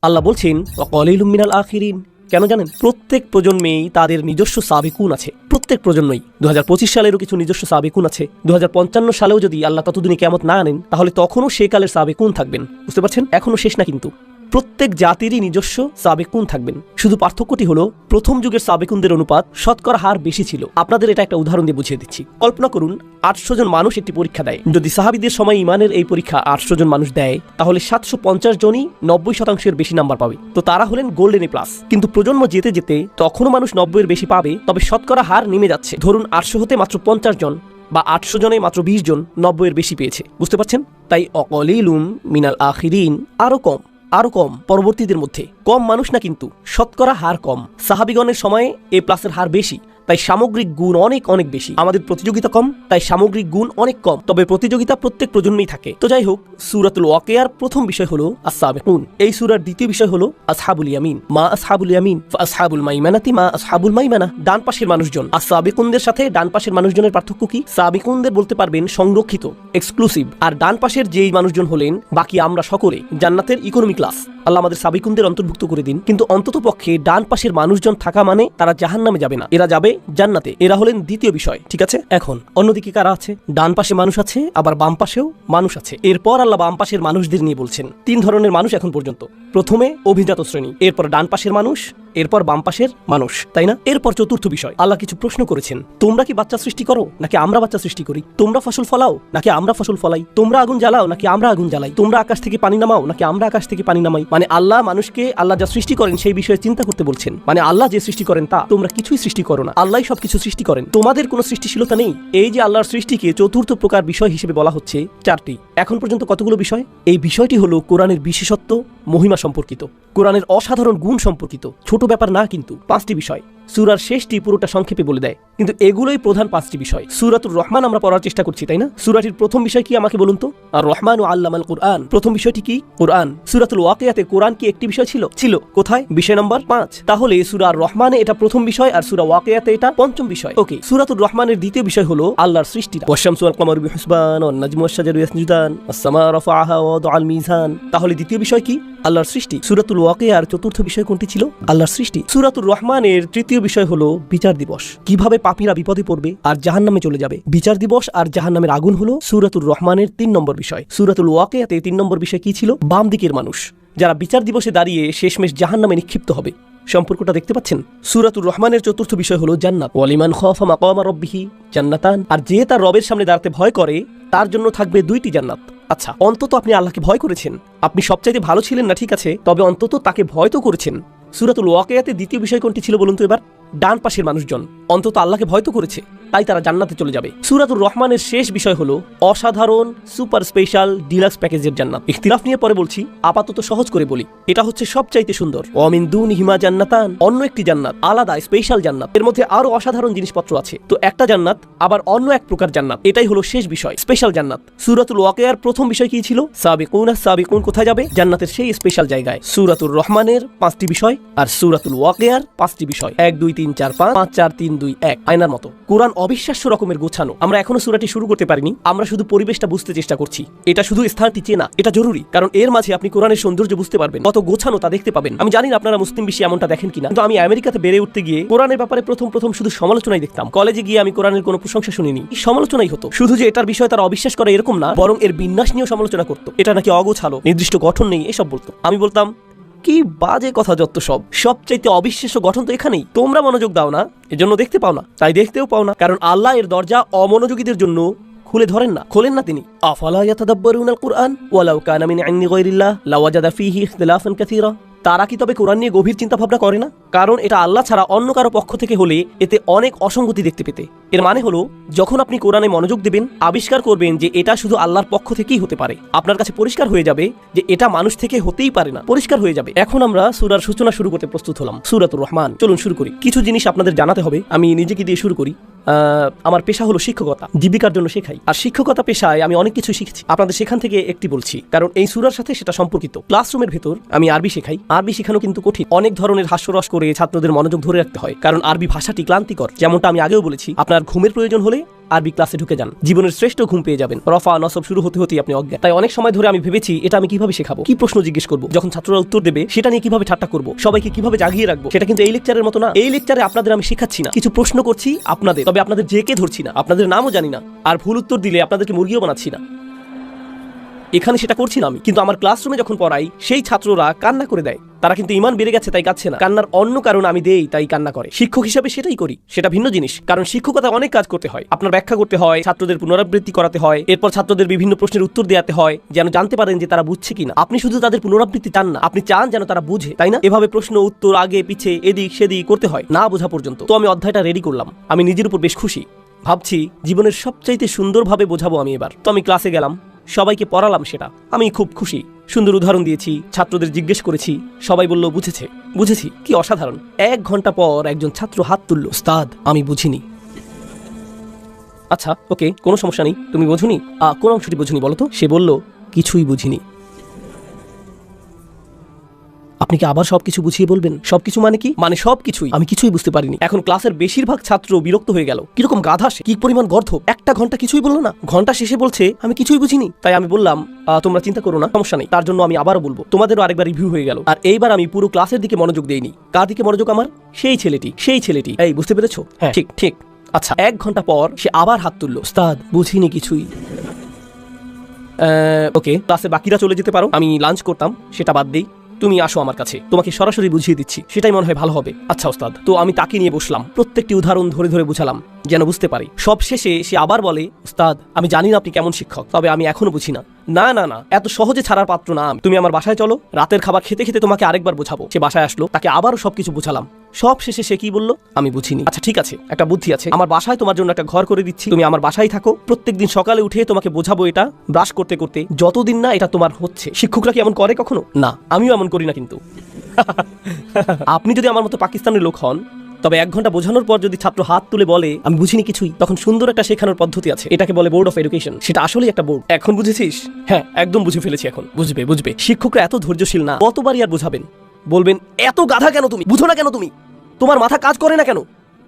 আল্লাহ বলছেন ওয়াকালিলুম মিনাল আখিরিন। কেন জানেন? প্রত্যেক প্রজন্মেই তাদের নিজস্ব সাবিকুন আছে। প্রত্যেক প্রজন্মই 2025 সালেরও কিছু নিজস্ব সাবিকুন আছে। 2055 সালেও যদি আল্লাহ ততদিনে কিয়ামত না আনেন তাহলে তখনও সে কালের সাবিকুন থাকবেন। বুঝতে পারছেন? এখনো শেষ না, কিন্তু প্রত্যেক জাতিরই নিজস্ব সাবেকুন থাকবেন। শুধু পার্থক্যটি হলো প্রথম যুগের সাবেকুনদের অনুপাত শতকরা হার বেশি ছিল। আপনাদের এটা একটা উদাহরণ দিয়ে বুঝিয়ে দিচ্ছি। কল্পনা করুন 800 জন মানুষ একটি পরীক্ষা দেয়। যদি সাহাবীদের সময় ইমানের এই পরীক্ষা 800 জন মানুষ দেয় তাহলে 750 জনই 90% বেশি নাম্বার পাবে। তো তারা হলেন গোল্ডেন এ প্লাস। কিন্তু প্রজন্ম যেতে যেতে তখনও মানুষ 90 এর বেশি পাবে, তবে শতকরা হার নেমে যাচ্ছে। ধরুন 800 হতে মাত্র 50 জন বা 800 জনে মাত্র 20 জন 90 এর বেশি পেয়েছে। বুঝতে পারছেন? তাই অকলিলুম মিনাল আখিরিন আরো কম পরবর্তীদের মধ্যে। কম মানুষ না, কিন্তু শতকরা হার কম। সাহাবীগণের সময়ে এ প্লাসের হার বেশি, তাই সামগ্রিক গুণ অনেক অনেক বেশি। আমাদের প্রতিযোগিতা কম, তাই সামগ্রিক গুণ অনেক কম, তবে প্রতিযোগিতা প্রত্যেক প্রজন্মেই থাকে। তো যাই হোক, সূরাতুল ওয়াকিয়ার প্রথম বিষয় হলো আস-সাবিকুন। এই সূরার দ্বিতীয় বিষয় হলো আসহাবুল ইয়ামিন। মা আসহাবুল ইয়ামিন ফাসহাবুল মাইমানাতি মা আসহাবুল মাইমানা। ডান পাশের মানুষজন। আস-সাবিকুনদের সাথে ডান পাশের মানুষজনের পার্থক্য কি? সাবিকুনদের বলতে পারবেন সংরক্ষিত, এক্সক্লুসিভ, আর ডান পাশের যেই মানুষজন হলেন বাকি আমরা সকলে জান্নাতের ইকোনমি ক্লাস। আল্লাহ আমাদের সাবিকুনদের অন্তর্ভুক্ত করে দিন। কিন্তু অন্তত পক্ষে ডান পাশের মানুষজন থাকা মানে তারা জাহান্নামে যাবে না, এরা যাবে জান্নাতে। এরা হলেন দ্বিতীয় বিষয়। ঠিক আছে? এখন অন্যদিকে কারা আছে? ডান পাশে মানুষ আছে, আবার বাম পাশেও মানুষ আছে। এরপর আল্লাহ বাম পাশের মানুষদের নিয়ে বলছেন। 3 ধরনের মানুষ এখন পর্যন্ত। প্রথমে অভিজাত শ্রেণী, এরপর ডান পাশের মানুষ, এরপর বাম পাশের মানুষ, তাই না? এরপর চতুর্থ বিষয়, আল্লাহ কিছু প্রশ্ন করেছেন। তোমরা কি বাচ্চা সৃষ্টি করো নাকি আমরা বাচ্চা সৃষ্টি করি? তোমরা ফসল ফলাও নাকি আমরা ফসল ফলাই? তোমরা আগুন জ্বালাও নাকি আমরা আগুন জ্বালাই? তোমরা আকাশ থেকে পানি নামাও নাকি আমরা আকাশ থেকে পানি নামাই? মানে আল্লাহ মানুষকে আল্লাহ যা সৃষ্টি করেন সেই বিষয়ে চিন্তা করতে বলছেন। মানে আল্লাহ যে সৃষ্টি করেন তা তোমরা কিছুই সৃষ্টি করো না, আল্লাহই সবকিছু সৃষ্টি করেন। তোমাদের কোনো সৃষ্টিশীলতা নেই। এই যে আল্লাহর সৃষ্টিকে চতুর্থ প্রকার বিষয় হিসেবে বলা হচ্ছে 4টি। এখন পর্যন্ত কতগুলো বিষয়? এই বিষয়টি হলো কোরআনের বিশেষত্ব, মহিমা সম্পর্কিত, কোরআনের অসাধারণ গুণ সম্পর্কিত। ছোট ব্যাপার না, কিন্তু 5টি বিষয়। সূরার শেষটি পুরোটা সংক্ষেপে বলে দেয়, কিন্তু এগুলোই প্রধান 5টি বিষয়। সূরাতুর রহমান আমরা পড়ার চেষ্টা করছি, তাই না? সূরাটির প্রথম বিষয় কি আমাকে বলুন তো? আর রহমান ও আল্লামাল কুরআন। প্রথম বিষয়টি কি? কোরআন। সূরাতুল ওয়াকিয়াতে কোরআন কি একটি বিষয় ছিল? ছিল। কোথায়? বিষয় নাম্বার 5। তাহলে সূরা রহমানে এটা প্রথম বিষয় আর সূরা ওয়াকিয়াতে এটা পঞ্চম বিষয়। ওকে, সূরাতুর রহমানের দ্বিতীয় বিষয় হলো আল্লাহর সৃষ্টি। ওয়াশ-শামসু ওয়াল কামারু বিহুসবান ওয়ান নাজমু ওয়াশ-শাজারু ইয়াসজুদান ওয়াস-সামা রাফাআহা ওয়া ওয়াদাআল মিজান। তাহলে দ্বিতীয় বিষয় কি? আল্লাহর সৃষ্টি। সূরাতুল ওয়াকিয়ার চতুর্থ বিষয় কোনটি ছিল? আল্লাহর সৃষ্টি। সূরাতুর রহমানের তৃতীয় বিষয় হলো বিচার দিবস। কিভাবে পাপীরা বিপদে পড়বে আর জাহান্নামে চলে যাবে। বিচার দিবস আর জাহান্নামের আগুন হলো সূরাতুর রহমানের 3 নম্বর বিষয়। সূরাতুল ওয়াকিয়াতে 3 নম্বর বিষয় কি ছিল? বাম দিকের মানুষ, যারা বিচার দিবসে দাঁড়িয়ে শেষমেশ জাহান্নামে নিক্ষিপ্ত হবে। সম্পর্কটা দেখতে পাচ্ছেন? সূরাতুর রহমানের চতুর্থ বিষয় হলো জান্নাত। ওয়ালিমান খাফা মাকামা রাব্বিহি জান্নাতান। আর যে তার রবের সামনে দাঁড়াতে ভয় করে তার জন্য থাকবে 2টি জান্নাত। আচ্ছা, অন্তত আপনি আল্লাহকে ভয় করেছেন। আপনি সবচাইতে ভালো ছিলেন না, ঠিক আছে, তবে অন্তত তাকে ভয় তো করেছেন। সূরাতুল ওয়াকিয়াতে দ্বিতীয় বিষয় কোনটি ছিল বলুন তো এবার? ডান পাশের মানুষজন অন্তত আল্লাহকে ভয় তো করেছে, তাই তারা জান্নাতে চলে যাবে। সূরাতুর রহমানের শেষ বিষয় হলো অসাধারণ সুপার স্পেশাল ডিলাক্স প্যাকেজের জান্নাত। ইখতিলাফ নিয়ে পরে বলছি, আপাতত সহজ করে বলি, এটা হচ্ছে সবচাইতে সুন্দর। ওয়ামিন দুনিহিমা জান্নাতান, অন্য একটি জান্নাত, আলাদা স্পেশাল জান্নাত। এর মধ্যে আরো অসাধারণ জিনিসপত্র আছে। তো একটা জান্নাত আবার অন্য এক প্রকার জান্নাত, এটাই হলো শেষ বিষয়, স্পেশাল জান্নাত। সূরাতুল ওয়াকিয়ার প্রথম বিষয় কি ছিল? সাবিকুন। সাবিকুন কোথায় যাবে? জান্নাতের সেই স্পেশাল জায়গায়। সূরাতুর রহমানের 5টি বিষয় আর সূরাতুল ওয়াকিয়ার 5টি বিষয়। 1 2 3 4 5 5 4 3 2 1। আয়নার মতো কোরআন অবিশ্বাস্য রকমের গোছানো। আমরা এখনো সূরাটি শুরু করতে পারিনি, আমরা শুধু পরিবেশটা বুঝতে চেষ্টা করছি। এটা শুধু স্থানটি চেনা, এটা জরুরি, কারণ এর মাঝে আপনি কোরআনের সৌন্দর্য বুঝতে পারবেন, কত গোছানো তা দেখতে পাবেন। আমি জানি না আপনারা মুসলিম বিশ্বে এমনটা দেখেন কিনা, কিন্তু আমি আমেরিকাতে বেড়ে উঠতে গিয়ে কোরআনের ব্যাপারে প্রথম শুধু সমালোচনাই দেখতাম। কলেজে গিয়ে আমি কোরআনের কোনো প্রশংসা শুনিনি, সমালোচনাই হতো। শুধু যে এটার বিষয়ে তারা অবিশ্বাস করে এরকম না, বরং এর বিন্যাস নিয়েও সমালোচনা করতো। এটা নাকি অগোছালো, নির্দিষ্ট গঠন নেই, এসব বলতো। আমি বলতাম কি বাজে কথা, যত সব। সবচাইতে অবিশ্বাস্য গঠন তো এখানেই। তোমরা মনোযোগ দাও না, এজন্য দেখতে পাও না, তাই দেখতেও পাও না। কারণ আল্লাহ এর দরজা অমনোযোগীদের জন্য খুলে ধরেন না, খোলেন না তিনি। আফালা ইয়াতাদাব্বারুনাল কুরআন ওয়ালাউ কানা মিন ইনদি গায়রিল্লাহ লাওয়াজাদা ফীহি ইখতিলাফান কাসীরা। তারা কি তবে কোরআন নিয়ে গভীর চিন্তা ভাবনা করে না? কারণ এটা আল্লাহ ছাড়া অন্য কারো পক্ষ থেকে হলে এতে অনেক অসঙ্গতি দেখতে পেতে। এর মানে হলো, যখন আপনি কোরআনে মনোযোগ দেবেন, আবিষ্কার করবেন যে এটা শুধু আল্লাহর পক্ষ থেকেই হতে পারে। আপনার কাছে পরিষ্কার হয়ে যাবে যে এটা মানুষ থেকে হতেই পারে না, পরিষ্কার হয়ে যাবে। এখন আমরা সূরার সূচনা শুরু করতে প্রস্তুত হলাম। সূরাতুর রহমান। চলুন শুরু করি। কিছু জিনিস আপনাদের জানাতে হবে, আমি নিজেকে দিয়ে শুরু করি। আমার পেশা হলো শিক্ষকতা, জীবিকার জন্য শেখাই। আর শিক্ষকতা পেশায় আমি অনেক কিছু শিখেছি, আপনাদের সেখান থেকে একটি বলছি, কারণ এই সূরার সাথে সেটা সম্পর্কিত। ক্লাসরুমের ভেতর আমি আরবি শেখাই। আরবি শেখানো কিন্তু কঠিন, অনেক ধরনের হাস্যরস করে ছাত্রদের মনোযোগ ধরে রাখতে হয়, কারণ আরবি ভাষাটি ক্লান্তিকর। যেমনটা আমি আগেও বলেছি, আপনার ঘুমের প্রয়োজন হলে আরবি ক্লাসে ঢুকে যান, জীবনের শ্রেষ্ঠ ঘুম পেয়ে যাবেন। রফা নসব শুরু হতে হতেই আপনি অজ্ঞান। তাই অনেক সময় ধরে আমি ভেবেছি এটা আমি কিভাবে শেখাবো, কি প্রশ্ন জিজ্ঞেস করবো, যখন ছাত্ররা উত্তর দেবে সেটা নিয়ে কিভাবে ঠাট্টা করবো, সবাইকে কিভাবে জাগিয়ে রাখবো। সেটা কিন্তু এই লেকচারের মতো না। এই লেকচারে আপনাদের আমি শেখাচ্ছি না, কিছু প্রশ্ন করছি আপনাদের, তবে আপনাদের যে কে ধরছি না, আপনাদের নামও জানি না, আর ভুল উত্তর দিলে আপনাদেরকে মুরগিও বানাচ্ছি না। এখানে সেটা করছি না আমি, কিন্তু আমার ক্লাসরুমে যখন পড়াই সেই ছাত্ররা কান্না করে দেয়। তারা কিন্তু ইমান বেড়ে গেছে তাই কাঁদছে না, কান্নার অন্য কারণ আমি দেই তাই কান্না করে। শিক্ষক হিসেবে সেটাই করি, সেটা ভিন্ন জিনিস। কারণ শিক্ষকতা অনেক কাজ করতে হয়, আপনার ব্যাখ্যা করতে হয়, ছাত্রদের পুনরাবৃত্তি করাতে হয়, এরপর ছাত্রদের বিভিন্ন প্রশ্নের উত্তর দেওয়াতে হয় যেন জানতে পারেন যে তারা বুঝছে কিনা। আপনি শুধু তাদের পুনরাবৃত্তি চান না, আপনি চান যেন তারা বুঝে, তাই না? এভাবে প্রশ্ন উত্তর আগে পিছে এদিক সেদিক করতে হয় না বোঝা পর্যন্ত। তো আমি অধ্যায়টা রেডি করলাম, আমি নিজের উপর বেশ খুশি। ভাবছি জীবনের সবচাইতে সুন্দরভাবে বোঝাবো আমি এবার। তো আমি ক্লাসে গেলাম, সবাইকে পড়ালাম, সেটা আমি খুব খুশি। সুন্দর উদাহরণ দিয়েছি, ছাত্রদের জিজ্ঞেস করেছি, সবাই বলল বুঝেছে। বুঝেছি, কি অসাধারণ। 1 ঘন্টা পর একজন ছাত্র হাত তুলল, উস্তাদ আমি বুঝিনি। আচ্ছা ওকে, কোনো সমস্যা নেই, তুমি বোঝুনি? কোন অংশটি বুঝুনি বলো তো? সে বলল কিছুই বুঝিনি। আপনি কি আবার সবকিছু বুঝিয়ে বলবেন? সবকিছু মানে কি? মানে সবকিছুই। আমি কিছুই বুঝতে পারিনি। এখন ক্লাসের বেশিরভাগ ছাত্র বিরক্ত হয়ে গেল, কিরকম গাধা সে, কি পরিমাণ গর্ধ, 1 ঘন্টা কিছুই বললো না, ঘন্টা শেষে বলছে আমি কিছুই বুঝিনি। তাই আমি বললাম তোমরা চিন্তা করো না, সমস্যা নেই, তার জন্য আমি আবারও বলবো, তোমাদেরও আরেকবার রিভিউ হয়ে গেল। আর এইবার আমি পুরো ক্লাসের দিকে মনোযোগ দেইনি। কার দিকে মনোযোগ আমার? সেই ছেলেটি। এই বুঝতে পেরেছো? হ্যাঁ ঠিক। আচ্ছা 1 ঘন্টা পর সে আবার হাত তুললো, উস্তাদ বুঝিনি কিছুই। ওকে, ক্লাসে বাকিরা চলে যেতে পারো, আমি লাঞ্চ করতাম, সেটা বাদ দেই। তুমি আসো আমার কাছে, তোমাকে সরাসরি বুঝিয়ে দিচ্ছি, সেটাই মনে হয় ভালো হবে। আচ্ছা ওস্তাদ। তো আমি তাকে নিয়ে বসলাম, প্রত্যেকটি উদাহরণ ধরে ধরে বুঝালাম যেন বুঝতে পারি। সব শেষে সে আবার বলে, উস্তাদ আমি জানি না আপনি কেমন শিক্ষক, তবে আমি এখনো বুঝি না। না এত সহজে ছাড়ার পাত্র না আমি। তুমি আমার বাসায় চলো, রাতের খাবার খেতে খেতে তোমাকে আরেকবার বোঝাবো। সে বাসায় আসলো, তাকে আবারও সবকিছু বোঝালাম। সব শেষে সে কি বললো? আমি বুঝিনি। আচ্ছা ঠিক আছে, একটা বুদ্ধি আছে, আমার বাসায় তোমার জন্য একটা ঘর করে দিচ্ছি, তুমি আমার বাসায় থাকো, প্রত্যেকদিন সকালে উঠে তোমাকে বোঝাবো এটা ব্রাশ করতে করতে, যতদিন না এটা তোমার হচ্ছে। শিক্ষকরা কি এমন করে কখনো? না, আমিও এমন করি না। কিন্তু আপনি যদি আমার মতো পাকিস্তানের লোক হন, তবে 1 ঘন্টা বোঝানোর পর যদি ছাত্র হাত তুলে বলে আমি বুঝিনি কিছুই, তখন সুন্দর একটা শেখানোর পদ্ধতি আছে, এটাকে বলে বোর্ড অফ এডুকেশন। সেটা আসলেই একটা বোর্ড। এখন বুঝেছিস? হ্যাঁ একদম বুঝে ফেলেছি। এখন বুঝবে। শিক্ষকরা এত ধৈর্যশীল না, কতবারই আর বোঝাবেন? বলবেন এত গাধা কেন তুমি, বুঝো না কেন তুমি, তোমার মাথা কাজ করে না কেন,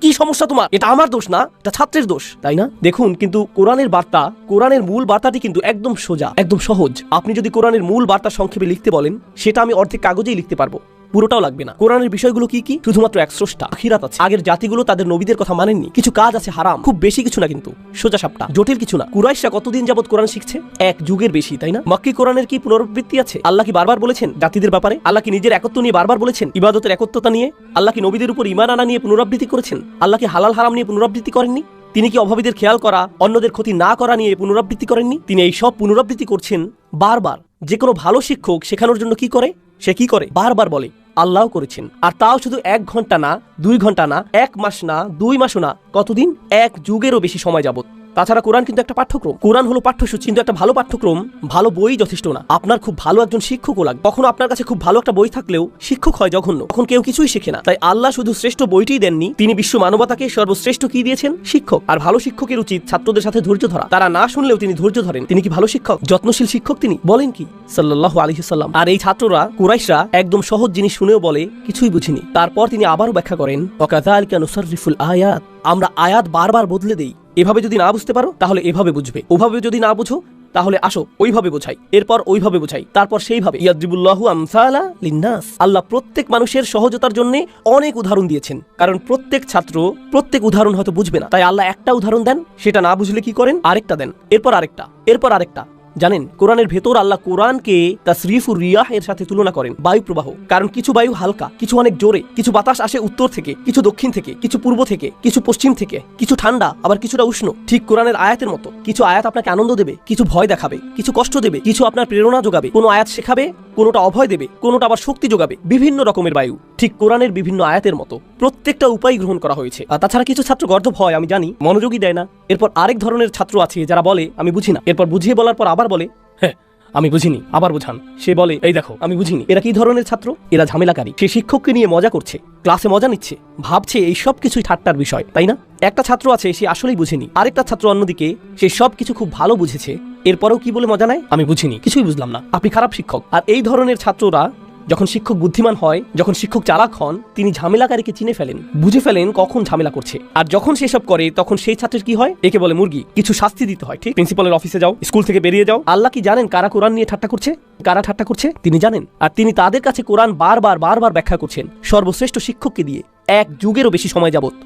কি সমস্যা তোমার? এটা আমার দোষ না, এটা ছাত্রের দোষ, তাই না? দেখুন, কিন্তু কোরআনের বার্তা, কোরআনের মূল বার্তাটি কিন্তু একদম সোজা, একদম সহজ। আপনি যদি কোরআনের মূল বার্তা সংক্ষেপে লিখতে বলেন, সেটা আমি অর্ধেক কাগজেই লিখতে পারবো, পুরোটাও লাগবে না। কোরআনের বিষয়গুলো কি কি? শুধুমাত্র এক স্রষ্টা, আখিরাত আছে, আগের জাতিগুলো তাদের নবীদের কথা মানেননি, কিছু কাজ আছে হারাম, খুব বেশি কিছু না, কিন্তু সোজা সাপটা, জটিল কিছু না। কুরাইশরা কতদিন যাবত কোরআন শিখছে? 1 যুগের বেশি, তাই না? মক্কি কোরআনের কি পুনরাবৃত্তি আছে? আল্লাহ কি বারবার বলেছেন জাতিদের ব্যাপারে? আল্লাহ কি নিজের একত্ব নিয়ে বারবার বলেছেন? ইবাদতের একত্বতা নিয়ে? আল্লাহ কি নবীদের উপর ঈমান আনা নিয়ে পুনরাবৃত্তি করেছেন? আল্লাহ কি হালাল হারাম নিয়ে পুনরাবৃত্তি করেননি? তিনি কি অভাবীদের খেয়াল করা, অন্যদের ক্ষতি না করা নিয়ে পুনরাবৃত্তি করেননি? তিনি এই সব পুনরাবৃত্তি করছেন বারবার। যে কোনো ভালো শিক্ষক শেখানোর জন্য কি করে? সে কি করে? বারবার বলে আল্লাহ করেছেন। আর তাও শুধু 1 ঘন্টা না, 2 ঘন্টা না, 1 মাস না, 2 মাসও না, কতদিন? 1 যুগেরও বেশি সময় যাবত। তাছাড়া কোরআন কিন্তু একটা পাঠ্যক্রম, কোরআন হলো পাঠ্যসূচি, কিন্তু একটা ভালো পাঠ্যক্রম, ভালো বই যথেষ্ট না, আপনার খুব ভালো একজন শিক্ষকও লাগবে। কখনো আপনার কাছে খুব ভালো একটা বই থাকলেও শিক্ষক হয় জঘন্য, তখন কেউ কিছুই শেখে না। তাই আল্লাহ শুধু শ্রেষ্ঠ বইটিই দেননি, তিনি বিশ্ব মানবতাকে সর্বশ্রেষ্ঠ কি দিয়েছেন? শিক্ষক। আর ভালো শিক্ষকের উচিত ছাত্রদের সাথে ধৈর্য ধরা। তারা না শুনলেও তিনি ধৈর্য ধরেন। তিনি কি ভালো শিক্ষক? যত্নশীল শিক্ষক তিনি, বলেন কি সাল্লাল্লাহু আলাইহি সাল্লাম। আর এই ছাত্ররা, কুরাইশরা একদম সহজ জিনিস শুনেও বলে কিছুই বুঝিনি। তারপর তিনি আবারও ব্যাখ্যা করেন, ওয়াকাযালিকা নুসাররিফুল আয়াত, আমরা আয়াত বারবার বদলে দেই। এভাবে যদি না বুঝতে পারো তাহলে এভাবে বুঝবে, ওভাবে যদি না বুঝো তাহলে আসো ওইভাবে বোঝাই, এরপর ওইভাবে বোঝাই, তারপর সেইভাবে। ইয়াদরিবুল্লাহু আমসালা লিন্নাস, আল্লাহ প্রত্যেক মানুষের সহজতার জন্য অনেক উদাহরণ দিয়েছেন, কারণ প্রত্যেক ছাত্র প্রত্যেক উদাহরণ হয়তো বুঝবে না। তাই আল্লাহ একটা উদাহরণ দেন, সেটা না বুঝলে কি করেন? আরেকটা দেন, এরপর আরেকটা, এরপর আরেকটা। জানেন, কোরআনের ভেতর আল্লাহ কোরআনকে তাসরিফুর রিয়াহ এর সাথে তুলনা করেন, বায়ু প্রবাহ। কারণ কিছু বায়ু হালকা, কিছু অনেক জোরে, কিছু বাতাস আসে উত্তর থেকে, কিছু দক্ষিণ থেকে, কিছু পূর্ব থেকে, কিছু পশ্চিম থেকে, কিছু ঠান্ডা আবার কিছুটা উষ্ণ। ঠিক কোরআনের আয়াতের মতো, কিছু আয়াত আপনাকে আনন্দ দেবে, কিছু ভয় দেখাবে, কিছু কষ্ট দেবে, কিছু আপনার প্রেরণা যোগাবে, কোনো আয়াত শেখাবে, কোনোটা অভয় দেবে, কোনোটা আবার শক্তি যোগাবে। বিভিন্ন রকমের বায়ু, ঠিক কোরআনের বিভিন্ন আয়াতের মতো প্রত্যেকটা উপায় গ্রহণ করা হয়েছে। আর তাছাড়া কিছু ছাত্র গর্দভ হয়, আমি জানি, মনোযোগই দেয় না। এরপর আরেক ধরনের ছাত্র আছে যারা বলে আমি বুঝি না, এরপর বুঝিয়ে বলার পর আবার বলে হ্যাঁ আমি বুঝিনি, আবার বোঝান। সে বলে এই দেখো আমি বুঝিনি। এরা কি ধরনের ছাত্র? এরা ঝামেলাকারী। সে শিক্ষককে নিয়ে মজা করছে, ক্লাসে মজা নিচ্ছে, ভাবছে এই সব কিছুই ঠাট্টার বিষয়, তাই না? একটা ছাত্র আছে সে আসলেই বুঝেনি, আরেকটা ছাত্র অন্যদিকে সে সব কিছু খুব ভালো বুঝেছে, এরপরেও কি বলে মজা নেয়? আমি বুঝিনি, কিছুই বুঝলাম না, আপনি খারাপ শিক্ষক। আর এই ধরনের ছাত্ররা যখন শিক্ষক বুদ্ধিমান হয়, যখন শিক্ষক চালাক হন, তিনি ঝামেলাকারীকে চিনে ফেলেন, বুঝে ফেলেন কখন ঝামেলা করছে। আর যখন সেসব করে তখন সেই ছাত্রের কি হয়? একে বলে মুরগি, কিছু শাস্তি দিতে হয়। ঠিক, প্রিন্সিপালের অফিসে যাও, স্কুল থেকে বেরিয়ে যাও। আল্লাহ কি জানেন কারা কোরআন নিয়ে ঠাট্টা করছে, কারা ঠাট্টা করছে? তিনি জানেন। আর তিনি তাদের কাছে কোরআন বারবার ব্যাখ্যা করছেন সর্বশ্রেষ্ঠ শিক্ষককে দিয়ে, 1 যুগেরও বেশি সময় যাবত।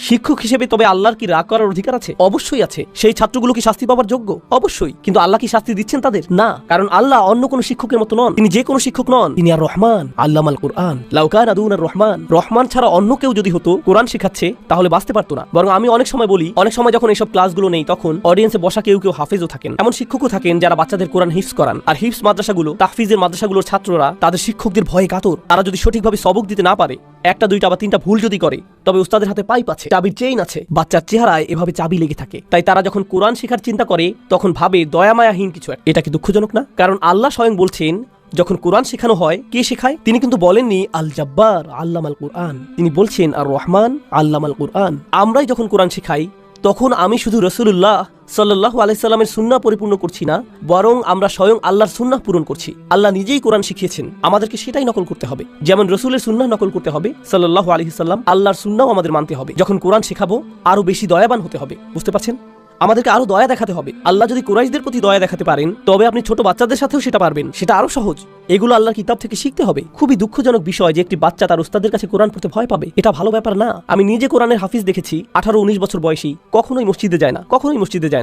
শিক্ষক হিসেবে তবে আল্লাহর কি রাগ করার অধিকার আছে? অবশ্যই আছে। সেই ছাত্রগুলো কি শাস্তি পাওয়ার যোগ্য? অবশ্যই। কিন্তু আল্লাহ কি শাস্তি দিচ্ছেন তাদের? না, কারণ আল্লাহ অন্য কোন শিক্ষকের মতো নন। তিনি যে কোনো শিক্ষক নন, তিনি আর রহমান, আল্লামাল কুরআন। লাউ কানা দুনার রহমান, রহমান ছাড়া অন্য কেউ যদি হতো কোরআন শেখাচ্ছে, তাহলে বাঁচতে পারতো না। বরং আমি অনেক সময় বলি, অনেক সময় যখন এইসব ক্লাসগুলো নেই, তখন অডিয়েন্সে বসা কেউ হাফেজও থাকেন, এমন শিক্ষকও থাকেন যারা বাচ্চাদের কোরআন হিফজ করান। আর হিফজ মাদ্রাসাগুলো, তাহফিজের মাদ্রাসাগুলোর ছাত্ররা তাদের শিক্ষকদের ভয়ে কাতর। তারা যদি সঠিকভাবে সবক দিতে না পারে, 1টা 2টা বা 3টা ভুল যদি করে, তবে উস্তাদের হাতে পাইপ আছে, চাবির চেইন আছে, বাচ্চার চেহারায় এভাবে চাবি লেগে থাকে। তাই তারা যখন কোরআন শেখার চিন্তা করে, তখন ভাবে দয়ামায়াহীন কিছু। এটা কি দুঃখজনক না? কারণ আল্লাহ স্বয়ং বলছেন, যখন কোরআন শেখানো হয়, কে শেখায়? তিনি কিন্তু বলেননি আল জাব্বার আল্লামাল কুরআন, তিনি বলছেন আর রহমান আল্লামাল কুরআন। আমরাই যখন কোরআন শেখাই, তখন আমি শুধু রাসূলুল্লাহ সাল্লাল্লাহু আলাইহি সাল্লামের সুন্নাহ পরিপূর্ণ করছি না, বরং আমরা স্বয়ং আল্লাহর সুন্নাহ পূরণ করছি। আল্লাহ নিজেই কোরআন শিখিয়েছেন, আমাদেরকে সেটাই নকল করতে হবে। যেমন রাসূলের সুন্নাহ নকল করতে হবে সাল্লাল্লাহু আলাইহি সাল্লাম, আল্লাহর সুন্নাহও আমাদের মানতে হবে। যখন কোরআন শেখাবো, আরো বেশি দয়াবান হতে হবে। বুঝতে পারছেন? আমাদেরকে আরো দয়া দেখাতে হবে। আল্লাহ যদি কুরাইশদের প্রতি দয়া দেখাতে পারেন, তবে আপনি ছোট বাচ্চাদের সাথেও সেটা পারবেন। সেটা আরো সহজ। এগুলো আল্লাহর কিতাব থেকে শিখতে হবে। খুবই দুঃখজনক বিষয় যে একটি বাচ্চা তার উস্তাদের কাছে কোরআন পড়তে ভয় পাবে। এটা ভালো ব্যাপার না। আমি নিজে কোরআনের হাফিজ দেখেছি, 18-19 বছর বয়সী, কখনোই মসজিদে যায়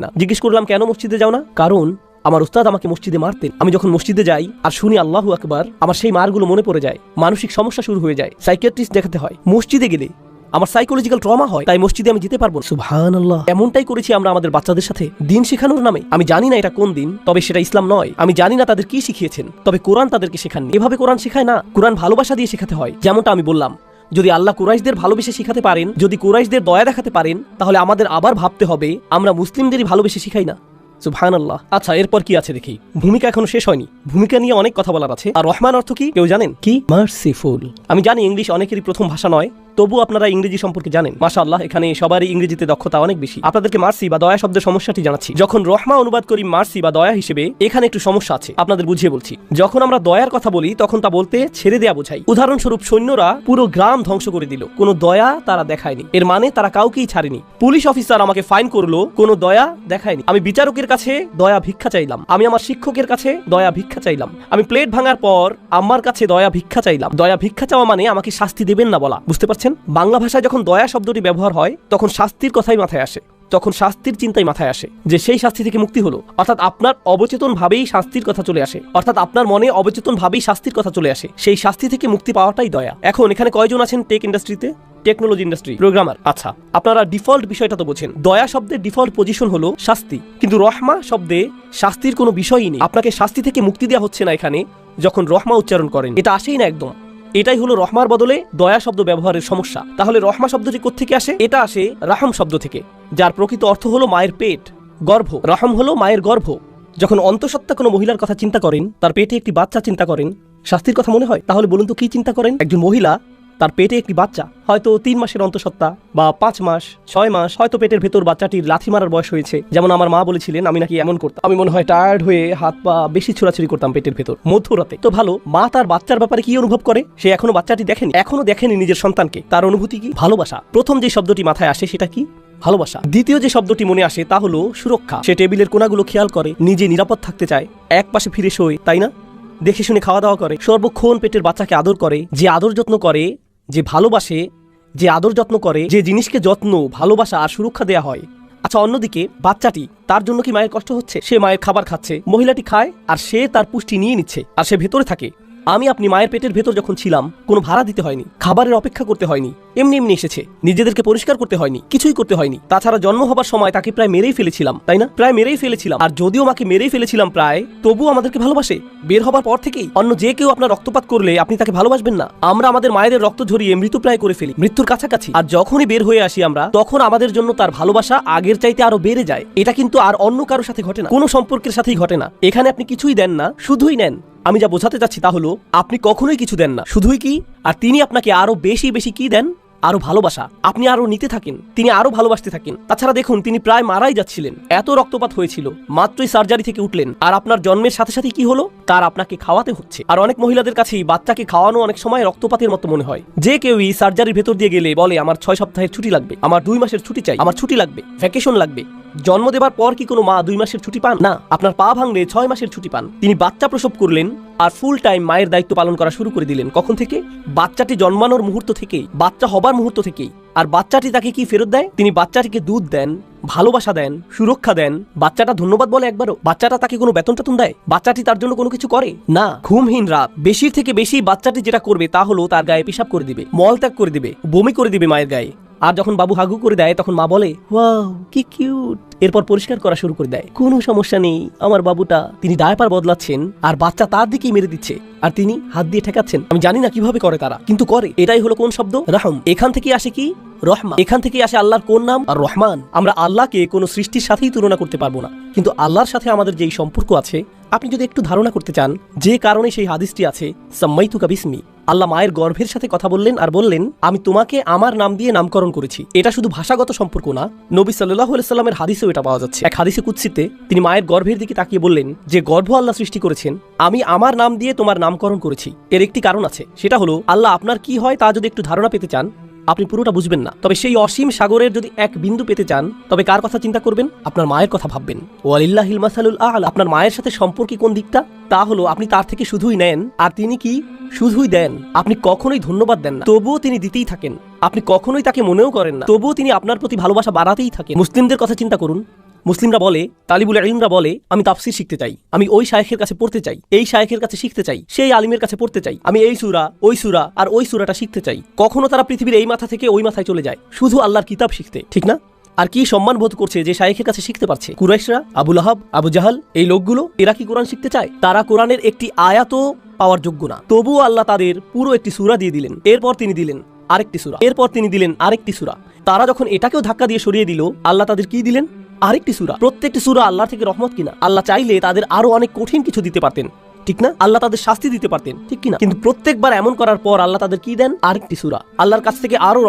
না। জিজ্ঞেস করলাম, কেন মসজিদে যাও না? কারণ আমার উস্তাদ আমাকে মসজিদে মারতেন। আমি যখন মসজিদে যাই আর শুনি আল্লাহু আকবার, আমার সেই মারগুলো মনে পড়ে যায়। মানসিক সমস্যা শুরু হয়ে যায়, সাইকিয়াট্রিস্ট দেখাতে হয়। মসজিদে গেলে আমার সাইকোলজিক্যাল ট্রমা হয়, তাই মসজিদে আমি যেতে পারবো না। সুবহানাল্লাহ। এমনটাই করেছি আমরা আমাদের বাচ্চাদের সাথে দিন শেখানোর নামে। আমি জানি না এটা কোন দিন, তবে সেটা ইসলাম নয়। আমি জানি না তাদের কি শিখিয়েছেন, তবে কোরআন তাদেরকে শেখাননি। এভাবে কোরআন শেখায় না। কোরআন ভালোবাসা দিয়ে শেখাতে হয়। যেমনটা আমি বললাম, যদি আল্লাহ কুরাইশদের ভালোবেসে শিখাতে পারেন, যদি কুরাইশদের দয়া দেখাতে পারেন, তাহলে আমাদের আবার ভাবতে হবে আমরা মুসলিমদেরই ভালোবেসে শিখাই না। সুবহানাল্লাহ। আচ্ছা, এরপর কি আছে দেখি। ভূমিকা এখনো শেষ হয়নি। ভূমিকা নিয়ে অনেক কথা বলার আছে। আর রহমান অর্থ কি কেউ জানেন? কি? মার্সিফুল। আমি জানি ইংলিশ অনেকেরই প্রথম ভাষা নয়, তবু আপনারা ইংরেজি সম্পর্কে জানেন। মাশাআল্লাহ, এখানে সবারই ইংরেজিতে দক্ষতা অনেক বেশি। আপনাদেরকে মার্সি বা দয়া শব্দের সমস্যাটি জানাচ্ছি। যখন রহমা অনুবাদ করি মার্সি বা দয়া হিসেবে, এখানে একটু সমস্যা আছে, আপনাদের বুঝিয়ে বলছি। যখন আমরা দয়ার কথা বলি, তখন তা বলতে ছেড়ে দেয়া বোঝাই। উদাহরণস্বরূপ, সৈন্যরা পুরো গ্রাম ধ্বংস করে দিল, কোনো দয়া তারা দেখায়নি। এর মানে তারা কাউকেই ছাড়েনি। পুলিশ অফিসার আমাকে ফাইন করলো, কোনো দয়া দেখায়নি। আমি বিচারকের কাছে দয়া ভিক্ষা চাইলাম। আমি আমার শিক্ষকের কাছে দয়া ভিক্ষা চাইলাম। আমি প্লেট ভাঙার পর আম্মার কাছে দয়া ভিক্ষা চাইলাম। দয়া ভিক্ষা চাওয়া মানে আমাকে শাস্তি দেবেন না বলা। বুঝতে পারছেন? বাংলা ভাষায় যখন দয়া শব্দটি ব্যবহার হয়, তখন শাস্তির কথাই মাথায় আসে, তখন শাস্তির চিন্তাই মাথায় আসে, যে সেই শাস্তি থেকে মুক্তি হলো। অর্থাৎ আপনার অবচেতন ভাবেই শাস্তির কথা চলে আসে, অর্থাৎ আপনার মনে অবচেতন ভাবেই শাস্তির কথা চলে আসে। সেই শাস্তি থেকে মুক্তি পাওয়াটাই দয়া। এখন এখানে কয়জন আছেন টেক ইন্ডাস্ট্রিতে? Technology industry programmer. আচ্ছা, আপনারা ডিফল্ট বিষয়টা তো বোঝেন। দয়া শব্দের ডিফল্ট পজিশন হলো শাস্তি, কিন্তু রহমা শব্দে শাস্তির কোনো বিষয়ই নেই। আপনাকে শাস্তি থেকে মুক্তি দেওয়া হচ্ছে না এখানে যখন রহমা উচ্চারণ করেন। এটা আসেই না একদম। এটাই হলো রহমার বদলে দয়া শব্দ ব্যবহারের সমস্যা। তাহলে রহমা শব্দটি কোত্থেকে আসে? এটা আসে রাহম শব্দ থেকে, যার প্রকৃত অর্থ হলো মায়ের পেট, গর্ভ। রহম হলো মায়ের গর্ভ। যখন অন্তঃসত্ত্বা কোনো মহিলার কথা চিন্তা করেন, তার পেটে একটি বাচ্চা চিন্তা করেন, শাস্তির কথা মনে হয়? তাহলে বলুন তো কি চিন্তা করেন? একজন মহিলা, তার পেটে একটি বাচ্চা, হয়তো 3 মাসের অন্তঃসত্ত্বা বা 5 মাস 6 মাস, হয়তো পেটের ভেতর বাচ্চাটির লাথি মারার বয়স হয়েছে। যেমন আমার মা বলেছিলেন, আমি নাকি এমন করতাম। আমি মনে হয় টায়ার্ড হয়ে হাত পা বেশি ছোড়াছুড়ি করতাম পেটের ভেতর মধ্যরাতে। তো ভালো, মা তার বাচ্চার ব্যাপারে কি অনুভব করে? সে এখনো বাচ্চাটি দেখেনি নিজের সন্তানকে। তার অনুভূতি কি? ভালোবাসা। প্রথম যে শব্দটি মাথায় আসে সেটা কি? ভালোবাসা। দ্বিতীয় যে শব্দটি মনে আসে তা হলো সুরক্ষা। সে টেবিলের কোণাগুলো খেয়াল করে, নিজে নিরাপদ থাকতে চায়, এক পাশে ফিরে শোয়, তাই না? দেখে শুনে খাওয়া দাওয়া করে, সর্বক্ষণ পেটের বাচ্চাকে আদর করে। যে আদর যত্ন করে, যে ভালোবাসে, যে আদর যত্ন করে, যে জিনিসকে যত্ন, ভালোবাসা আর সুরক্ষা দেয়া হয়। আচ্ছা, অন্যদিকে বাচ্চাটি, তার জন্য কি মায়ের কষ্ট হচ্ছে? সে মায়ের খাবার খাচ্ছে, মহিলাটি খায় আর সে তার পুষ্টি নিয়ে নিচ্ছে, আর সে ভেতরে থাকে। আপনি মায়ের পেটের ভেতর যখন ছিলাম, কোনো ভাড়া দিতে হয়নি, খাবারের অপেক্ষা করতে হয়নি, এমনি এসেছে, নিজেদেরকে পরিষ্কার করতে হয়নি, কিছুই করতে হয়নি। তাছাড়া জন্ম হবার সময় তাকে প্রায় মেরেই ফেলেছিলাম, তাই না? প্রায় মেরেই ফেলেছিলাম। আর যদিও মাকে মেরেই ফেলেছিলাম প্রায়, তবুও আমাদেরকে ভালোবাসে। বের হবার পর থেকেই অন্য যে কেউ আপনার রক্তপাত করলে আপনি তাকে ভালোবাসবেন না। আমরা আমাদের মায়েদের রক্ত ঝরিয়ে মৃত্যুপ্রায় করে ফেলি, মৃত্যুর কাছাকাছি। আর যখনই বের হয়ে আসি আমরা, তখন আমাদের জন্য তার ভালোবাসা আগের চাইতে আরো বেড়ে যায়। এটা কিন্তু আর অন্য কারোর সাথে ঘটে না, কোনো সম্পর্কের সাথেই ঘটে না। এখানে আপনি কিছুই দেন না, শুধুই নেন। আমি যা বোঝাতে চাচ্ছি তা হলো, আপনি কখনোই কিছু দেন না, শুধুই কি, আর তিনি আপনাকে আরো বেশি বেশি কি দেন? আরো ভালোবাসা, আপনি আরো নিতে থাকেন, তিনি আরো ভালোবাসতে থাকেন। তাছাড়া দেখুন, তিনি প্রায় মারাই যাচ্ছিলেন, এত রক্তপাত হয়েছিল, মাত্রই সার্জারি থেকে উঠলেন, আর আপনার জন্মের সাথে সাথে কি হলো, তার আপনাকে খাওয়াতে হচ্ছে। আর অনেক মহিলাদের কাছেই বাচ্চাকে খাওয়ানো অনেক সময় রক্তপাতের মতো মনে হয়। যে কেউই সার্জারির ভেতর দিয়ে গেলে বলে আমার 6 সপ্তাহের ছুটি লাগবে, আমার 2 মাসের ছুটি চাই, আমার ছুটি লাগবে, ভ্যাকেশন লাগবে। জন্ম দেবার পর কি কোনো মা 2 মাসের ছুটি পান? না। আপনার পা ভাঙলে 6 মাসের ছুটি পান। তিনি বাচ্চা প্রসব করলেন আর ফুল টাইম মায়ের দায়িত্ব পালন করা শুরু করে দিলেন। কখন থেকে? বাচ্চাটি জন্মানোর মুহূর্ত থেকেই, বাচ্চা হবার মুহূর্ত থেকেই। আর বাচ্চাটি তাকে কি ফেরত দেয়? তিনি বাচ্চাটিকে দুধ দেন, ভালোবাসা দেন, সুরক্ষা দেন। বাচ্চাটা ধন্যবাদ বলে একবারও? বাচ্চাটা তাকে কোনো বেতন টেতন দেয়? বাচ্চাটি তার জন্য কোনো কিছু করে না। ঘুমহীন রাত, বেশির থেকে বেশি বাচ্চাটি যেটা করবে তা হলো তার গায়ে পেশাব করে দিবে, মলত্যাগ করে দিবে, বমি করে দিবে মায়ের গায়ে। আর যখন বাবু হাগু করে দেয় তখন মা বলে ওয়াও কি কিউট, এরপর পরিষ্কার করা শুরু করে দেয়। কোনো সমস্যা নেই আমার বাবুটা। তিনি ডায়পার বদলাচ্ছেন আর বাচ্চা তার দিকেই মেরে দিচ্ছে, আর তিনি হাত দিয়ে ঠেকাচ্ছেন। আমি জানি না কিভাবে করে তারা, কিন্তু করে। এটাই হলো কোন শব্দ? রহম। এখান থেকে আসে কি? রহমা। এখান থেকে আসে আল্লাহর কোন নাম? আর রহমান। আমরা আল্লাহকে কোনো সৃষ্টির সাথেই তুলনা করতে পারবো না, কিন্তু আল্লাহর সাথে আমাদের যেই সম্পর্ক আছে, আপনি যদি একটু ধারণা করতে চান, যে কারণে সেই হাদিসটি আছে সাম্মাইতুকা বিসমি, আল্লাহ মায়ের গর্ভের সাথে কথা বললেন আর বললেন আমি তোমাকে আমার নাম দিয়ে নামকরণ করেছি। এটা শুধু ভাষাগত সম্পর্ক না, নবী সাল্লাল্লাহু আলাইহি সাল্লামের হাদিসেও এটা পাওয়া যাচ্ছে। এক হাদিসে কুদসিতে তিনি মায়ের গর্ভের দিকে তাকিয়ে বললেন যে গর্ভ আল্লাহ সৃষ্টি করেছেন, আমি আমার নাম দিয়ে তোমার নামকরণ করেছি। এর একটি কারণ আছে, সেটা হলো আল্লাহ আপনার কি হয় তা যদি একটু ধারণা পেতে চান, আপনি পুরোটা বুঝবেন না, তবে সেই অসীম সাগরের যদি এক বিন্দু পেতে চান, তবে কার কথা চিন্তা করবেন? আপনার মায়ের কথা ভাববেন। ওয়ালিল্লাহিল মাসালুল আ'লা। আপনার মায়ের সাথে সম্পর্কে কোন দিকটা? তা হলো আপনি তার থেকে শুধুই নেন, আর তিনি কি? শুধুই দেন। আপনি কখনোই ধন্যবাদ দেন না, তবুও তিনি দিতেই থাকেন। আপনি কখনোই তাকে মনেও করেন না, তবুও তিনি আপনার প্রতি ভালোবাসা বাড়াতেই থাকেন। মুসলিমদের কথা চিন্তা করুন। মুসলিমরা বলে, তালিবুল ইলমরা বলে, আমি তাফসীর শিখতে চাই, আমি ওই শায়েখের কাছে পড়তে চাই, এই শায়েখের কাছে শিখতে চাই, সেই আলিমের কাছে পড়তে চাই, আমি এই সূরা, ওই সূরা আর ওই সূরাটা শিখতে চাই। কখনো তারা পৃথিবীর এই মাথা থেকে ওই মাথায় চলে যায় শুধু আল্লাহর কিতাব শিখতে, ঠিক না? আর কি সম্মান বোধ করছে যে শায়েখের কাছে শিখতে পারছে। কুরাইশরা, আবু লাহাব, আবু জাহাল, এই লোকগুলো, এরা কি কোরআন শিখতে চায়? তারা কোরআনের একটি আয়াতও পাওয়ার যোগ্য না, তবুও আল্লাহ তাদের পুরো একটি সূরা দিয়ে দিলেন। এরপর তিনি দিলেন আরেকটি সূরা, এরপর তিনি দিলেন আরেকটি সূরা। তারা যখন এটাকেও ধাক্কা দিয়ে সরিয়ে দিল, আল্লাহ তাদের কি দিলেন? আরেকটি সূরা। প্রত্যেকটি সূরা আল্লাহর থেকে রহমত কিনা? আল্লাহ চাইলে তাদের আরো অনেক কঠিন কিছু দিতে পারতেন, ঠিক না? আল্লাহ তাদের শাস্তি দিতে পারতেন, ঠিক কিনা? কিন্তু প্রত্যেকবার এমন করার পর আল্লাহ তাদের কি দেন? আরেকটি সূরা। আল্লাহর কাছ থেকে আরো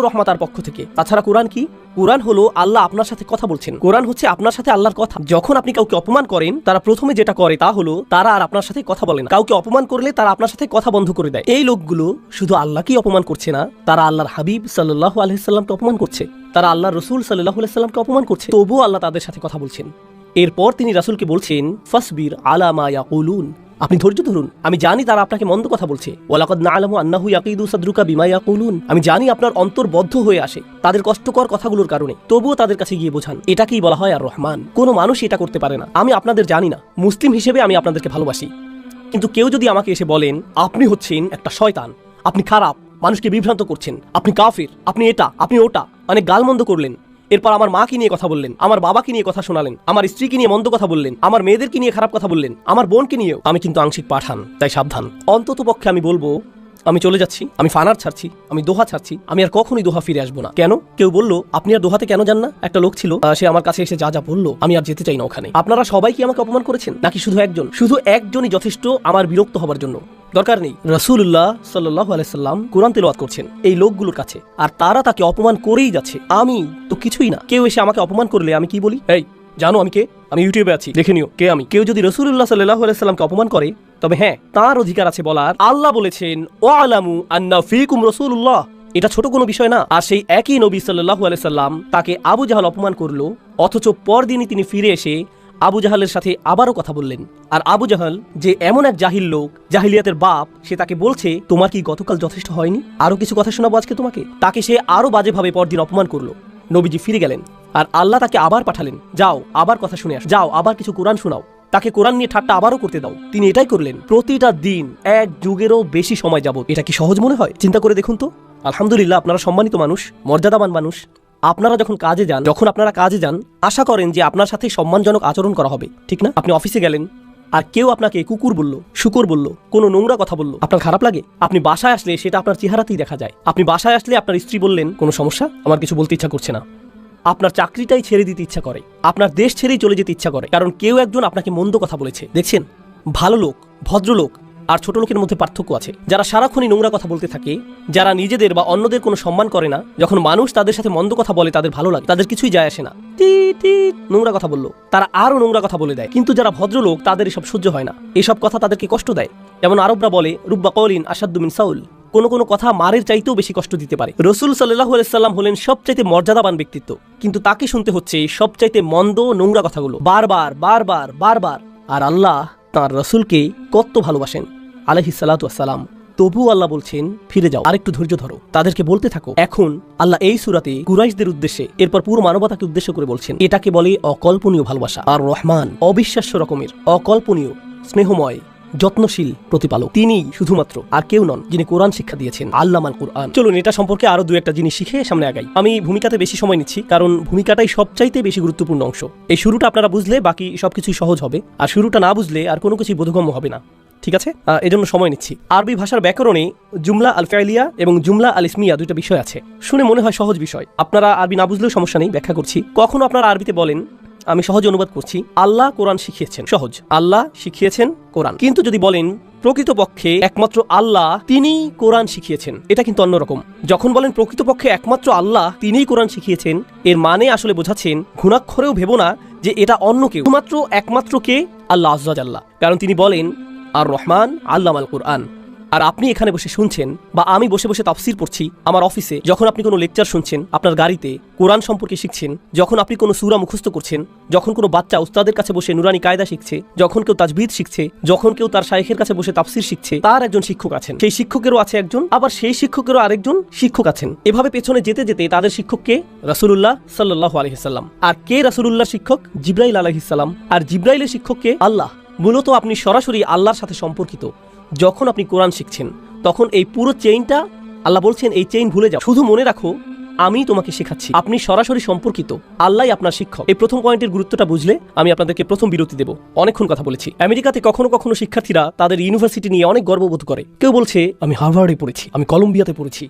রহমা তার পক্ষ থেকে। তাছাড়া কোরআন কি? কোরআন হলো আল্লাহ আপনার সাথে কথা বলছেন। কোরআন হচ্ছে আপনার সাথে আল্লাহর কথা। যখন আপনি কাউকে অপমান করেন, তারা প্রথমে যেটা করে তা হলো তারা আর আপনার সাথে কথা বলে না। কাউকে অপমান করলে তারা আপনার সাথে কথা বন্ধ করে দেয়। এই লোকগুলো শুধু আল্লাহকেই অপমান করছে না, তারা আল্লাহর হাবিব সাল্লাল্লাহু আলাইহি সাল্লামকে অপমান করছে, তারা আল্লাহর রাসূল সাল্লাল্লাহু আলাইহি সাল্লামকে অপমান করছে, তবুও আল্লাহ তাদের সাথে কথা বলছেন। এরপর তিনি রাসূলকে বলছেন ফাসবির আলা মা ইয়াকুলুন, আপনি ধৈর্য ধরুন, আমি জানি তারা আপনাকে মন্দ কথা বলছে। ওয়ালাকাদ না'লামু আন্নাহু ইয়াকিদু সাদরুকা বিমা ইয়াকুলুন, আমি জানি আপনার অন্তর বদ্ধ হয়ে আসে তাদের কষ্টকর কথাগুলোর কারণে, তবুও তাদের কাছে গিয়ে বোঝান। এটাকেই বলা হয় আর রহমান। কোনো মানুষ এটা করতে পারে না। আমি আপনাদের জানি না, মুসলিম হিসেবে আমি আপনাদেরকে ভালোবাসি, কিন্তু কেউ যদি আমাকে এসে বলেন আপনি হচ্ছেন একটা শয়তান, আপনি খারাপ, মানুষকে বিভ্রান্ত করছেন, আপনি কাফির, আপনি এটা, আপনি ওটা, অনেক গালমন্দ করলেন, এরপর আমার মাকে নিয়ে কথা বললেন, আমার বাবাকে নিয়ে কথা শোনালেন, আমার স্ত্রীকে নিয়ে মন্দ কথা বললেন, আমার মেয়েদেরকে নিয়ে খারাপ কথা বললেন, আমার বোনকে নিয়েও, আমি কিন্তু আংশিক পাঠান, তাই সাবধান। অন্তত পক্ষে আমি বলবো আমি চলে যাচ্ছি, আমি ফানার ছাড়ছি, আমি দোহা ছাড়ছি, আমি আর কখনোই দোহা ফিরে আসবো না। কেন? কেউ বললো আপনি আর দোহাতে কেন যান না? একটা লোক ছিল, সে আমার কাছে এসে যা যা বললো আমি আর যেতে চাই না ওখানে। আপনারা সবাই কি আমাকে অপমান করেছেন, নাকি শুধু একজন? শুধু একজনই যথেষ্ট আমার বিরক্ত হবার জন্য। দরকার নেই। রাসূলুল্লাহ সাল্লাল্লাহু আলাইহি সাল্লাম কোরআন তেলাওয়াত করছেন এই লোকগুলোর কাছে, আর তারা তাকে অপমান করেই যাচ্ছে। আমি তো কিছুই না। কেউ এসে আমাকে অপমান করলে আমি কি বলি? এই জানো আমি কে? আমি ইউটিউবে আছি, দেখে নিও কে আমি। কেউ যদি রাসূলুল্লাহ সাল্লাল্লাহু আলাইহি সাল্লামকে অপমান করে, তবে হ্যাঁ, তার অধিকার আছে বলার। আল্লাহ বলেছেন ওয়ালামু আন্না ফীকুম রাসূলুল্লাহ, এটা ছোট কোনো বিষয় না। আর সেই একই নবী সাল্লাল্লাহু আলাইহি সাল্লাম তাকে আবু জাহাল অপমান করলো, অথচ পরদিনই তিনি ফিরে এসে আবু জাহালের সাথে আবারও কথা বললেন। আর আবু জাহাল যে এমন এক জাহিল লোক, জাহিলিয়াতের বাপ, সে তাকে বলছে তোমার কি গতকাল যথেষ্ট হয়নি? আরো কিছু কথা শোনাবো আজকে তোমাকে। তাকে সে আরো বাজেভাবে পরদিন অপমান করলো। নবীজি ফিরে গেলেন, আর আল্লাহ তাকে আবার পাঠালেন, যাও আবার কথা শুনে আস, যাও আবার কিছু কোরআন শোনাও, তাকে কোরআন নিয়ে ঠাট্টা আবারও করতে দাও। তিনি এটাই করলেন প্রতিটা দিন, এক যুগেরও বেশি সময় যাবত। এটা কি সহজ মনে হয়? চিন্তা করে দেখুন তো। আলহামদুলিল্লাহ, আপনারা সম্মানিত মানুষ, মর্যাদাবান মানুষ। আপনারা যখন আপনারা কাজে যান, আশা করেন যে আপনার সাথে সম্মানজনক আচরণ করা হবে, ঠিক না? আপনি অফিসে গেলেন আর কেউ আপনাকে কুকুর বলল, শুকর বলল, কোনো নোংরা কথা বলল, আপনার খারাপ লাগে? আপনি বাসায় আসলে সেটা আপনার চেহারাতেই দেখা যায়। আপনি বাসায় আসলে আপনার স্ত্রী বললেন কোনো সমস্যা, আমার কিছু বলতে ইচ্ছা করছে না, আপনার চাকরিটাই ছেড়ে দিতে ইচ্ছা করে, আপনার দেশ ছেড়েই চলে যেতে ইচ্ছা করে, কারণ কেউ একজন আপনাকে মন্দ কথা বলেছে। দেখছেন, ভালো লোক, ভদ্রলোক, আর ছোট লোকের মধ্যে পার্থক্য আছে। যারা সারাক্ষণই নোংরা কথা বলতে থাকে, যারা নিজেদের বা অন্যদের কোনো সম্মান করে না, যখন মানুষ তাদের সাথে মন্দ কথা বলে তাদের ভালো লাগে, তাদের কিছুই যায় আসে না। নোংরা কথা বললো, তারা আরো নোংরা কথা বলে দেয়। কিন্তু যারা ভদ্রলোক তাদের এসব সহ্য হয় না, এসব কথা তাদেরকে কষ্ট দেয়। যেমন আরবরা বলে রুব্বা কওলিন আশাদ্দু মিন সাউল, কোনো কোনো কথা মারের চাইতেও বেশি কষ্ট দিতে পারে। রাসূল সাল্লাল্লাহু আলাইহি সাল্লাম হলেন সবচাইতে মর্যাদাবান ব্যক্তিত্ব, কিন্তু তাকে শুনতে হচ্ছে সবচাইতে মন্দ নোংরা কথাগুলো বারবার বারবার বারবার। আর আল্লাহ তাঁর রাসূলকে কত ভালোবাসেন আলাইহিস সালাতু ওয়াস সালাম, তবু আল্লাহ বলছেন ফিরে যাও, আরেকটু ধৈর্য ধরো, তাদেরকে বলতে থাকো। এখন আল্লাহ এই সূরাতে কুরাইশদের উদ্দেশ্যে, এরপর পুরো মানবতাকে উদ্দেশ্য করে বলছেন, এটাকে বলে অকল্পনীয় ভালোবাসা। আর রহমান অবিশ্বাস্য রকমের অকল্পনীয় স্নেহময় যত্নশীল প্রতিপালক, তিনি শুধুমাত্র আর কেউ নন যিনি কোরআন শিক্ষা দিয়েছেন, আল্লামাল কুরআন। চলুন এটা সম্পর্কে আরো দু একটা জিনিস শিখে সামনে আগাই। আমি ভূমিকাতে বেশি সময় নিচ্ছি কারণ ভূমিকাটাই সবচাইতে বেশি গুরুত্বপূর্ণ অংশ। এই শুরুটা আপনারা বুঝলে বাকি সবকিছুই সহজ হবে, আর শুরুটা না বুঝলে আর কোনো কিছুই বোধগম্য হবে না। ঠিক আছে, এজন্য সময় নিচ্ছি। আরবি ভাষার ব্যাকরণে জুমলা আল ফাইলিয়া এবং জুমলা আল ইসমিয়া দুইটা বিষয় আছে। শুনে মনে হয় সহজ বিষয়, আপনারা আরবি না বুঝলেও সমস্যা নেই, ব্যাখ্যা করছি। কখনো আপনারা আরবিতে বলেন, আমি সহজে অনুবাদ করছি, আল্লাহ কোরআন শিখিয়েছেন, সহজ, আল্লাহ শিখিয়েছেন কোরআন। কিন্তু যদি বলেন প্রকৃতপক্ষে একমাত্র আল্লাহ তিনি কোরআন শিখিয়েছেন, এটা কিন্তু অন্যরকম। যখন বলেন প্রকৃতপক্ষে একমাত্র আল্লাহ তিনিই কোরআন শিখিয়েছেন, এর মানে আসলে বোঝাচ্ছেন ঘুণাক্ষরেও ভেবো না যে এটা অন্য কেউ, শুধুমাত্র একমাত্র কে, আল্লাহ আযজা ওয়া জাল্লা। কারণ তিনি বলেন আর রহমান আল্লামাল কুরআন। আর আপনি এখানে বসে শুনছেন, বা আমি বসে বসে তাফসীর পড়ছি আমার অফিসে, যখন আপনি কোনো লেকচার শুনছেন আপনার গাড়িতে, কোরআন সম্পর্কে শিখছেন, যখন আপনি কোনো সূরা মুখস্থ করছেন, যখন কোনো বাচ্চা উস্তাদের কাছে বসে নুরানি কায়দা শিখছে, যখন কেউ তাজবিদ শিখছে, যখন কেউ তার শাইখের কাছে বসে তাফসীর শিখছে, তার একজন শিক্ষক আছেন, সেই শিক্ষকেরও আছে একজন, আবার সেই শিক্ষকেরও আরেকজন শিক্ষক আছেন। এভাবে পেছনে যেতে যেতে তাদের শিক্ষককে রাসূলুল্লাহ সাল্লাল্লাহু আলাইহি সাল্লাম। আর কে রাসূলুল্লাহর শিক্ষক? জিবরাইল আলাইহিস সালাম। আর জিবরাইলের শিক্ষককে আল্লাহ। মূলত আপনি সরাসরি আল্লাহর সাথে সম্পর্কিত। যখন আপনি কোরআন শিখছেন তখন এই পুরো চেইনটা, আল্লাহ বলছেন এই চেইন ভুলে যাও, শুধু মনে রাখো আমি তোমাকে শেখাচ্ছি, আপনি সরাসরি সম্পর্কিত, আল্লাহই আপনার শিক্ষক। এই প্রথম পয়েন্টের গুরুত্বটা বুঝলে আমি আপনাদেরকে প্রথম বিরতি দেব। অনেকক্ষণ কথা বলেছি। আমেরিকাতে কখনো কখনো শিক্ষার্থীরা তাদের ইউনিভার্সিটি নিয়ে অনেক গর্ববোধ করে। কেউ বলছে আমি হার্ভার্ডে পড়েছি, আমি কলম্বিয়াতে পড়েছি,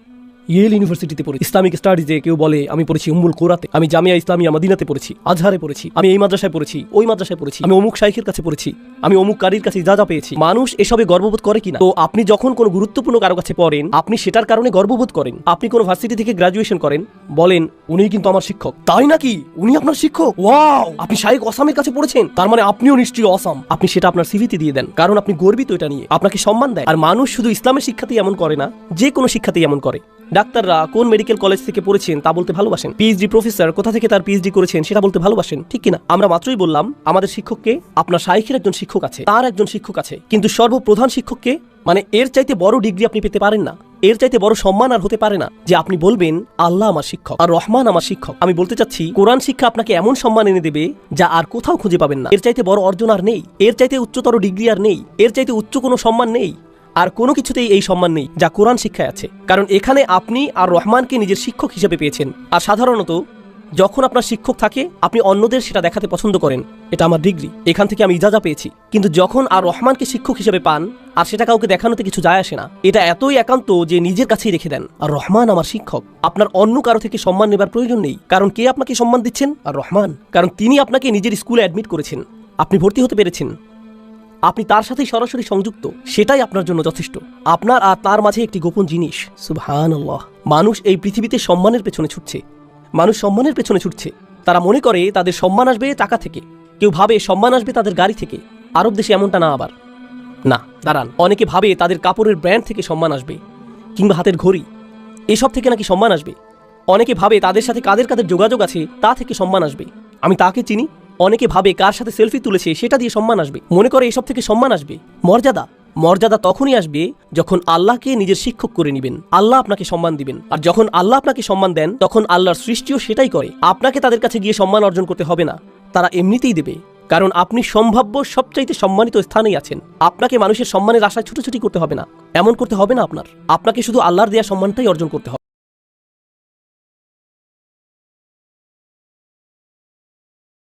ইয়েল ইউনিভার্সিটিতে পড়েছি, ইসলামিক স্টাডিজে কেউ বলে আমি পড়েছি উম্মুল কোরাতে, আমি জামিয়া ইসলামিয়া মদিনাতে পড়েছি, আজহারে পড়েছি, আমি এই মাদ্রাসায় পড়েছি, ওই মাদ্রাসায় পড়েছি, আমি অমুক শাইখের কাছে পড়েছি, আমি অমুক কারীর কাছে ইজাজা পেয়েছি। মানুষ এসবে গর্ববোধ করে কিনা? তো আপনি যখন কোনো গুরুত্বপূর্ণ কারো কাছে পড়েন, আপনি সেটার কারণে গর্ববোধ করেন। আপনি কোনো ভার্সিটি থেকে গ্রাজুয়েশন করেন, বলেন উনিই কিন্তু আমার শিক্ষক। তাই নাকি? উনি আপনার শিক্ষক? ওয়াও, আপনি শাইখ ওয়াসামের কাছে পড়েছেন, তার মানে আপনিও নিশ্চয়ই অসাম। আপনি সেটা আপনার সিভিতে দিয়ে দেন, কারণ আপনি গর্বিত এটা নিয়ে, আপনাকে সম্মান দেয়। আর মানুষ শুধু ইসলামের শিক্ষাতেই এমন করে না, যে কোনো শিক্ষাতেই এমন করে। ডাক্তাররা কোন মেডিকেল কলেজ থেকে পড়েছেন তা বলতে ভালোবাসেন, পিএইচডি প্রফেসর কোথা থেকে তার পিএইচডি করেছেন সেটা বলতে ভালোবাসেন, ঠিক কিনা? আমরা মাত্রই বললাম আমাদের শিক্ষককে, আপনার শাইখের একজন শিক্ষক আছে, তার একজন শিক্ষক আছে, কিন্তু সর্বপ্রধান শিক্ষককে, মানে এর চাইতে বড় ডিগ্রি আপনি পেতে পারেন না, এর চাইতে বড় সম্মান আর হতে পারে না যে আপনি বলবেন আল্লাহ আমার শিক্ষক আর রহমান আমার শিক্ষক। আমি বলতে চাচ্ছি কোরআন শিক্ষা আপনাকে এমন সম্মান এনে দেবে যা আর কোথাও খুঁজে পাবেন না। এর চাইতে বড় অর্জন আর নেই, এর চাইতে উচ্চতর ডিগ্রি আর নেই, এর চাইতে উচ্চ কোনো সম্মান নেই, আর কোনো কিছুতেই এই সম্মান নেই যা কোরআন শিক্ষায় আছে। কারণ এখানে আপনি আর রহমানকে নিজের শিক্ষক হিসেবে পেয়েছেন। আর সাধারণত যখন আপনার শিক্ষক থাকে আপনি অন্যদের সেটা দেখাতে পছন্দ করেন, এটা আমার ডিগ্রি, এখান থেকে আমি ইজাজা পেয়েছি। কিন্তু যখন আর রহমানকে শিক্ষক হিসেবে পান আর সেটা কাউকে দেখানোতে কিছু যায় আসে না, এটা এতই একান্ত যে নিজের কাছেই রেখে দেন। আর রহমান আমার শিক্ষক, আপনার অন্য কারো থেকে সম্মান নেবার প্রয়োজন নেই। কারণ কে আপনাকে সম্মান দিচ্ছেন? আর রহমান। কারণ তিনি আপনাকে নিজের স্কুলে অ্যাডমিট করেছেন, আপনি ভর্তি হতে পেরেছেন, আপনি তার সাথেই সরাসরি সংযুক্ত, সেটাই আপনার জন্য যথেষ্ট। আপনার আর তার মাঝে একটি গোপন জিনিস, সুবহানাল্লাহ। মানুষ এই পৃথিবীতে সম্মানের পেছনে ছুটছে, মানুষ সম্মানের পেছনে ছুটছে। তারা মনে করে তাদের সম্মান আসবে টাকা থেকে, কেউ ভাবে সম্মান আসবে তাদের গাড়ি থেকে। আরব দেশে এমনটা না, আবার না, দাঁড়ান, অনেকে ভাবে তাদের কাপড়ের ব্র্যান্ড থেকে সম্মান আসবে, কিংবা হাতের ঘড়ি, এসব থেকে নাকি সম্মান আসবে। অনেকে ভাবে তাদের সাথে কাদের কাদের যোগাযোগ আছে তা থেকে সম্মান আসবে। আমি তাকে চিনি। অনেকে ভাবে কার সাথে সেলফি তুলেছে সেটা দিয়ে সম্মান আসবে, মনে করে এসব থেকে সম্মান আসবে। মর্যাদা তখনই আসবে যখন আল্লাহকে নিজের শিক্ষক করে নেবেন, আল্লাহ আপনাকে সম্মান দিবেন। আর যখন আল্লাহ আপনাকে সম্মান দেন তখন আল্লাহর সৃষ্টিও সেটাই করে। আপনাকে তাদের কাছে গিয়ে সম্মান অর্জন করতে হবে না, তারা এমনিতেই দেবে। কারণ আপনি সম্ভাব্য সবচাইতে সম্মানিত স্থানেই আছেন। আপনাকে মানুষের সম্মানের আশায় ছুটোছুটি করতে হবে না, এমন করতে হবে না। আপনাকে শুধু আল্লাহর দেয়া সম্মানটাই অর্জন করতে হবে।